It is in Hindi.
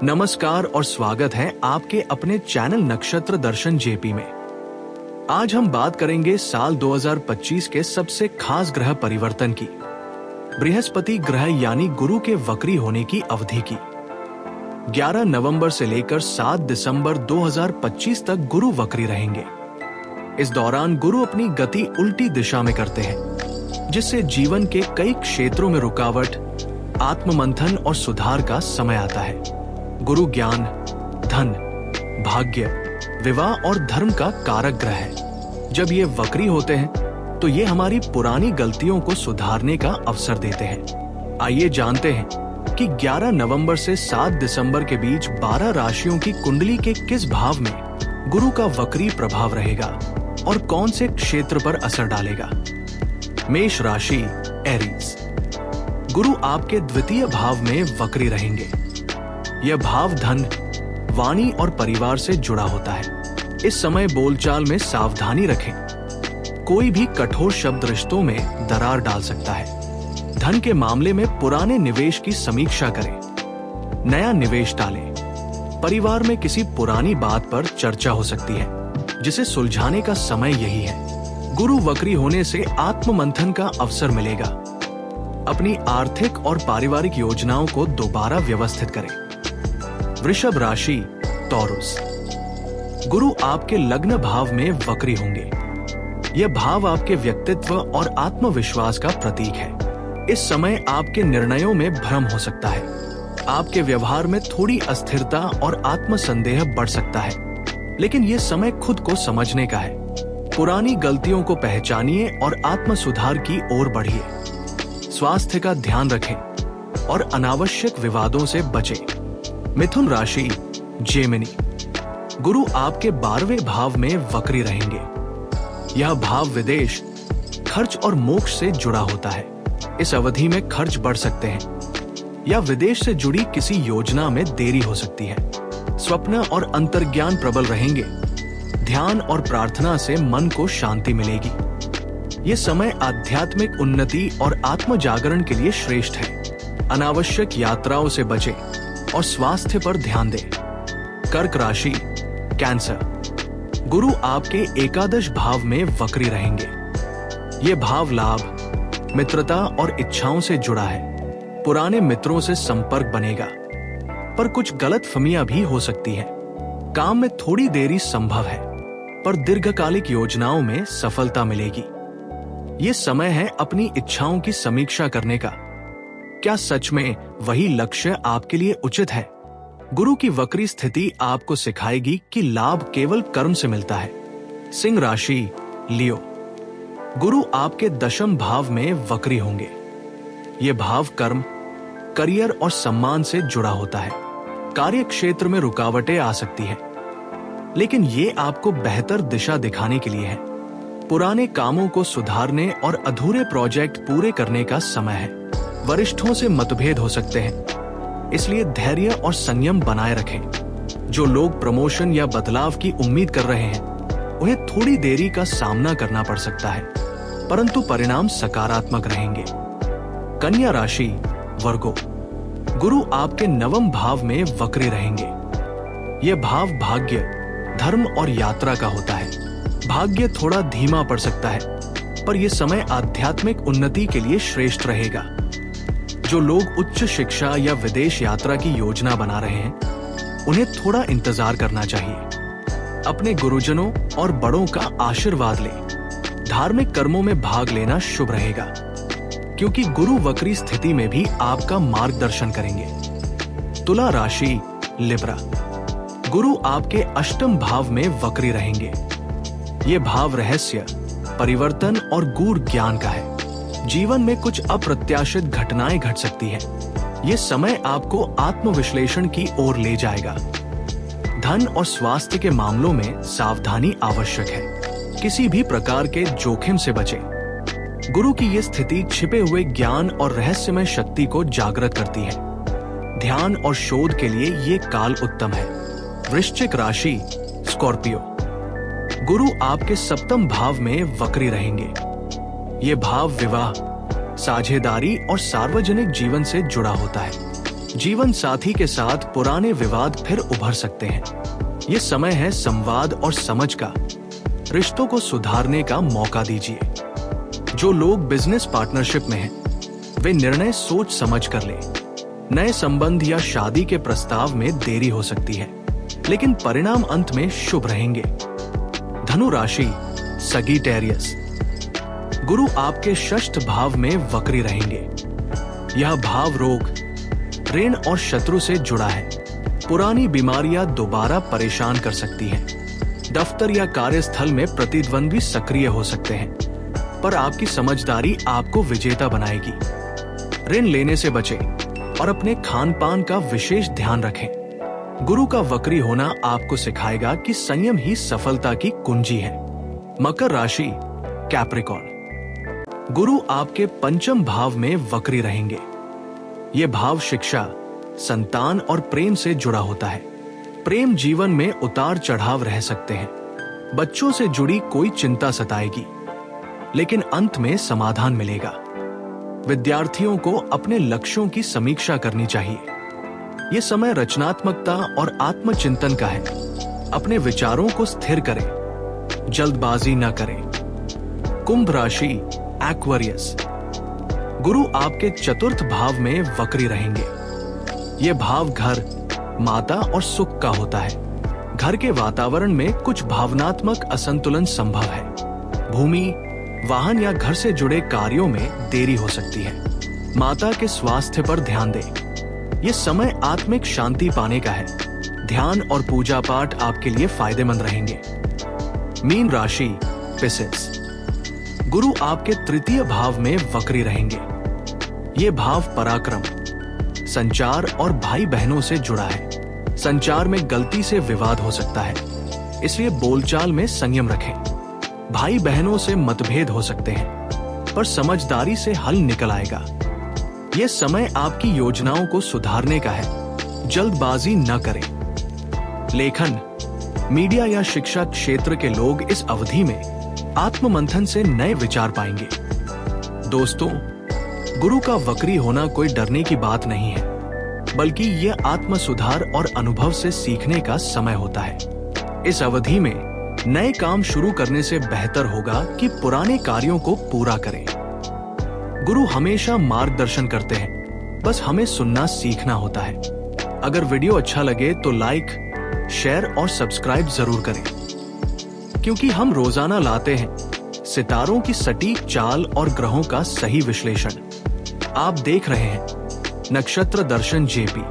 नमस्कार और स्वागत है आपके अपने चैनल नक्षत्र दर्शन जेपी में। आज हम बात करेंगे साल 2025 के सबसे खास ग्रह परिवर्तन की। बृहस्पति ग्रह यानी गुरु के वक्री होने की अवधि की। 11 नवंबर से लेकर 7 दिसंबर 2025 तक गुरु वक्री रहेंगे। इस दौरान गुरु अपनी गति उल्टी दिशा में करते हैं, जिससे जीवन के कई क्षेत्रों में रुकावट, आत्ममंथन और सुधार का समय आता है। गुरु ज्ञान, धन, भाग्य, विवाह और धर्म का कारक ग्रह है। जब ये वक्री होते हैं तो ये हमारी पुरानी गलतियों को सुधारने का अवसर देते हैं। आइए जानते हैं कि 11 नवंबर से 7 दिसंबर के बीच 12 राशियों की कुंडली के किस भाव में गुरु का वक्री प्रभाव रहेगा और कौन से क्षेत्र पर असर डालेगा। मेष राशि, एरीज। गुरु आपके द्वितीय भाव में वक्री रहेंगे। यह भाव धन, वाणी और परिवार से जुड़ा होता है। इस समय बोलचाल में सावधानी रखें। कोई भी कठोर शब्द रिश्तों में दरार डाल सकता है। धन के मामले में पुराने निवेश की समीक्षा करें। नया निवेश टालें। परिवार में किसी पुरानी बात पर चर्चा हो सकती है, जिसे सुलझाने का समय यही है। गुरु वक्री होने से आत्ममंथन का अवसर मिलेगा। अपनी आर्थिक और पारिवारिक योजनाओं को दोबारा व्यवस्थित करें। वृषभ राशि, टॉरस। गुरु आपके लग्न भाव में वक्री होंगे। यह भाव आपके व्यक्तित्व और आत्मविश्वास का प्रतीक है। इस समय आपके निर्णयों में भ्रम हो सकता है। आपके व्यवहार में थोड़ी अस्थिरता और आत्मसंदेह बढ़ सकता है, लेकिन यह समय खुद को समझने का है। पुरानी गलतियों को पहचानिए और आत्म सुधार की ओर बढ़िए। स्वास्थ्य का ध्यान रखें और अनावश्यक विवादों से बचें। मिथुन राशि, जेमिनी। गुरु आपके 12वें भाव में वक्री रहेंगे। यह भाव विदेश, खर्च और मोक्ष से जुड़ा होता है। इस अवधि में खर्च बढ़ सकते हैं या विदेश से जुड़ी किसी योजना में देरी हो सकती है। स्वप्न और अंतर्ज्ञान प्रबल रहेंगे। ध्यान और प्रार्थना से मन को शांति मिलेगी। ये समय आध्यात्मिक उन्नति और आत्म जागरण के लिए श्रेष्ठ है। अनावश्यक यात्राओं से बचें और स्वास्थ्य पर ध्यान दें। कर्क राशि, कैंसर। गुरु आपके एकादश भाव में वक्री रहेंगे। ये भाव लाभ, मित्रता और इच्छाओं से जुड़ा है। पुराने मित्रों से संपर्क बनेगा, पर कुछ गलतफहमियां भी हो सकती हैं। काम में थोड़ी देरी संभव है, पर दीर्घकालिक योजनाओं में सफलता मिलेगी। ये समय है अपनी इच्छाओं की समीक्षा करने का। क्या सच में वही लक्ष्य आपके लिए उचित है? गुरु की वक्री स्थिति आपको सिखाएगी कि लाभ केवल कर्म से मिलता है। सिंह राशि, लियो। गुरु आपके दशम भाव में वक्री होंगे। ये भाव कर्म, करियर और सम्मान से जुड़ा होता है। कार्य क्षेत्र में रुकावटें आ सकती है, लेकिन ये आपको बेहतर दिशा दिखाने के लिए है। पुराने कामों को सुधारने और अधूरे प्रोजेक्ट पूरे करने का समय है। वरिष्ठों से मतभेद हो सकते हैं, इसलिए धैर्य और संयम बनाए रखें। जो लोग प्रमोशन या बदलाव की उम्मीद कर रहे हैं, उन्हें थोड़ी देरी का सामना करना पड़ सकता है, परंतु परिणाम सकारात्मक रहेंगे। कन्या राशि, वर्गो। गुरु आपके 9वें भाव में वक्री रहेंगे। यह भाव भाग्य, धर्म और यात्रा का होता है। भाग्य थोड़ा धीमा पड़ सकता है, पर यह समय आध्यात्मिक उन्नति के लिए श्रेष्ठ रहेगा। जो लोग उच्च शिक्षा या विदेश यात्रा की योजना बना रहे हैं, उन्हें थोड़ा इंतजार करना चाहिए। अपने गुरुजनों और बड़ों का आशीर्वाद लें। धार्मिक कर्मों में भाग लेना शुभ रहेगा, क्योंकि गुरु वक्री स्थिति में भी आपका मार्गदर्शन करेंगे। तुला राशि, लिब्रा। गुरु आपके 8वें भाव में वक्री रहेंगे। ये भाव रहस्य, परिवर्तन और गूढ़ ज्ञान का है। जीवन में कुछ अप्रत्याशित घटनाएं घट सकती हैं। ये समय आपको आत्मविश्लेषण की ओर ले जाएगा। धन और स्वास्थ्य के मामलों में सावधानी आवश्यक है। किसी भी प्रकार के जोखिम से बचें। गुरु की ये स्थिति छिपे हुए ज्ञान और रहस्यमय शक्ति को जागृत करती है। ध्यान और शोध के लिए ये काल उत्तम है। वृश्चिक राशि, स्कॉर्पियो। गुरु आपके 7वें भाव में वक्री रहेंगे। ये भाव विवाह, साझेदारी और सार्वजनिक जीवन से जुड़ा होता है। जीवन साथी के साथ पुराने विवाद फिर उभर सकते हैं। ये समय है संवाद और समझ का। रिश्तों को सुधारने का मौका दीजिए। जो लोग बिजनेस पार्टनरशिप में हैं, वे निर्णय सोच समझ कर लें। नए संबंध या शादी के प्रस्ताव में देरी हो सकती है, लेकिन परिणाम अंत में शुभ रहेंगे। धनु राशि, सगिटेरियस। गुरु आपके षष्ठ भाव में वक्री रहेंगे। यह भाव रोग, ऋण और शत्रु से जुड़ा है। पुरानी बीमारियां दोबारा परेशान कर सकती हैं। दफ्तर या कार्यस्थल में प्रतिद्वंद्वी सक्रिय हो सकते हैं, पर आपकी समझदारी आपको विजेता बनाएगी। ऋण लेने से बचें और अपने खान पान का विशेष ध्यान रखें। गुरु का वक्री होना आपको सिखाएगा कि संयम ही सफलता की कुंजी है। मकर राशि, कैप्रिकॉर्न। गुरु आपके पंचम भाव में वक्री रहेंगे। ये भाव शिक्षा, संतान और प्रेम से जुड़ा होता है। प्रेम जीवन में उतार चढ़ाव रह सकते हैं। बच्चों से जुड़ी कोई चिंता सताएगी, लेकिन अंत में समाधान मिलेगा। विद्यार्थियों को अपने लक्ष्यों की समीक्षा करनी चाहिए। ये समय रचनात्मकता और आत्मचिंतन का है। अपने विचारों को स्थिर करें, जल्दबाजी न करें। कुंभ राशि, एक्वेरियस। गुरु आपके चतुर्थ भाव में वक्री रहेंगे। ये भाव घर, माता और सुख का होता है। घर के वातावरण में कुछ भावनात्मक असंतुलन संभव है। भूमि, वाहन या घर से जुड़े कार्यों में देरी हो सकती है। माता के स्वास्थ्य पर ध्यान दें। ये समय आत्मिक शांति पाने का है। ध्यान और पूजा पाठ आपके लिए फायदेमंद रहेंगे। मीन राशि, पिसिस। गुरु आपके तृतीय भाव में वक्री रहेंगे। ये भाव पराक्रम, संचार और भाई बहनों से जुड़ा है। संचार में गलती से विवाद हो सकता है, इसलिए बोलचाल में संयम रखें। भाई बहनों से मतभेद हो सकते हैं, पर समझदारी से हल निकल आएगा। यह समय आपकी योजनाओं को सुधारने का है। जल्दबाजी न करें। लेखन, मीडिया या शिक्षा क्षेत्र के लोग इस अवधि में आत्ममंथन से नए विचार पाएंगे। दोस्तों, गुरु का वक्री होना कोई डरने की बात नहीं है, बल्कि यह आत्म सुधार और अनुभव से सीखने का समय होता है। इस अवधि में नए काम शुरू करने से बेहतर होगा कि पुराने कार्यों को पूरा करें। गुरु हमेशा मार्गदर्शन करते हैं, बस हमें सुनना सीखना होता है। अगर वीडियो अच्छा लगे तो लाइक, शेयर और सब्सक्राइब जरूर करें, क्योंकि हम रोजाना लाते हैं सितारों की सटीक चाल और ग्रहों का सही विश्लेषण। आप देख रहे हैं नक्षत्र दर्शन जेपी।